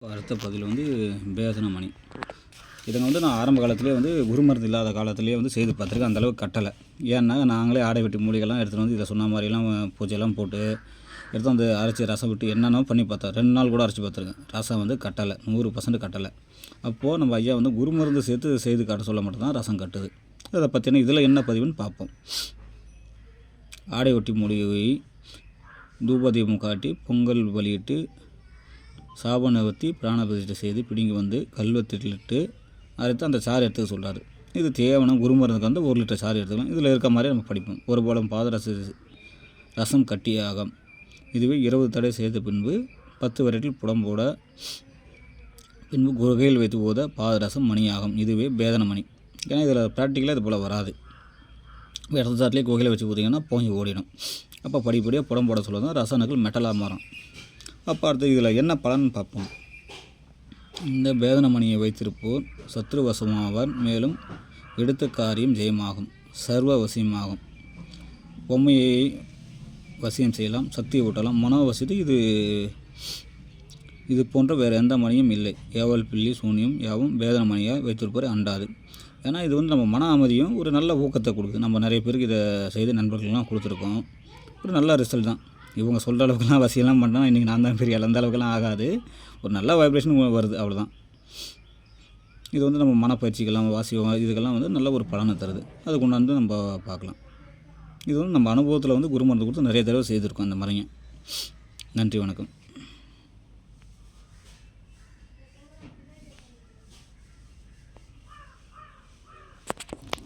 அடுத்த பதில் பேதனமணி. இதை நான் ஆரம்ப காலத்திலே குருமருந்து இல்லாத காலத்திலேயே செய்து பார்த்துருக்கேன். அந்தளவுக்கு கட்டலை. ஏன்னா நாங்களே ஆடை வெட்டி மூலிகைலாம் எடுத்துகிட்டு இதை சொன்ன மாதிரிலாம் பூஜையெல்லாம் போட்டு எடுத்து வந்து அரைச்சி ரசம் விட்டு என்னென்ன பண்ணி பார்த்தேன். 2 நாள் கூட அரைச்சி பார்த்துருக்கேன். ரசம் கட்டலை, 100% கட்டலை. அப்போது நம்ம ஐயா குருமருந்து சேர்த்து செய்து காட்ட சொல்ல மட்டும்தான் ரசம் கட்டுது. அதை பற்றின இதில் என்ன பதிவுன்னு பார்ப்போம். ஆடை வெட்டி மூலிகை தூபதீபம் காட்டி பொங்கல் வழியிட்டு சாபனை ஊற்றி பிராண பிரதிஷ்டை செய்து பிடுங்கி கல்வெட்டிலிட்டு அரைத்து அந்த சாறு எடுத்துக்க சொல்கிறாரு. இது தேவனம் குருமருந்துக்கு 1 லிட்டர் சாறு எடுத்துக்கலாம். இதில் இருக்க மாதிரி நம்ம படிப்போம். ஒரு போலம் பாதரச ரசம் கட்டியாகும். இதுவே 20 தடவை செய்த பின்பு 10 விரட்டில் புடம்போட பின்பு குகையில் வைத்து போத பாதரசம் மணியாகும். இதுவே பேதனமணி. ஏன்னா இதில் ப்ராக்டிக்கலாக இது போல் வராது. இடத்து சாட்டிலே குகையில் வச்சு போட்டிங்கன்னா போய் ஓடிடும். அப்போ படிப்படியாக புடம்போட சொல்லதான் ரசனங்கள் மெட்டலாக மாறும். அப்போ அடுத்து இதில் என்ன பலன் பார்ப்போம். இந்த பேதனமணியை வைத்திருப்போர் சத்ருவசமாவார். மேலும் எடுத்த காரியம் ஜெயமாகும், சர்வ வசியமாகும். பொம்மையை வசியம் செய்யலாம், சக்தியை ஊட்டலாம், மனோவசியத்தை இது போன்ற வேறு எந்த மணியும் இல்லை. ஏவல் பில்லி சூனியம் யாவும் பேதனமணியாக வைத்திருப்போரை அண்டாது. ஏன்னா இது நம்ம மன அமைதியும் ஒரு நல்ல ஊக்கத்தை கொடுக்குது. நம்ம நிறைய பேருக்கு இதை செய்து நண்பர்கள்லாம் கொடுத்துருக்கோம். ஒரு நல்ல ரிசல்ட் தான். இவங்க சொல்கிற அளவுக்குலாம் வசியெல்லாம் பண்ணால் இன்றைக்கி நான் தான் பெரிய அந்த அளவுக்குலாம் ஆகாது. ஒரு நல்ல வைப்ரேஷன் வருது, அவ்வளோதான். இது நம்ம மனப்பயிற்சிக்கெல்லாம் வாசியம் இதுக்கெல்லாம் நல்ல ஒரு பலனை தருது. அது கொண்டாந்து நம்ம பார்க்கலாம். இது நம்ம அனுபவத்தில் குருமருந்து கொடுத்து நிறைய தடவை செய்திருக்கோம் அந்த மாதிரிங்க. நன்றி, வணக்கம்.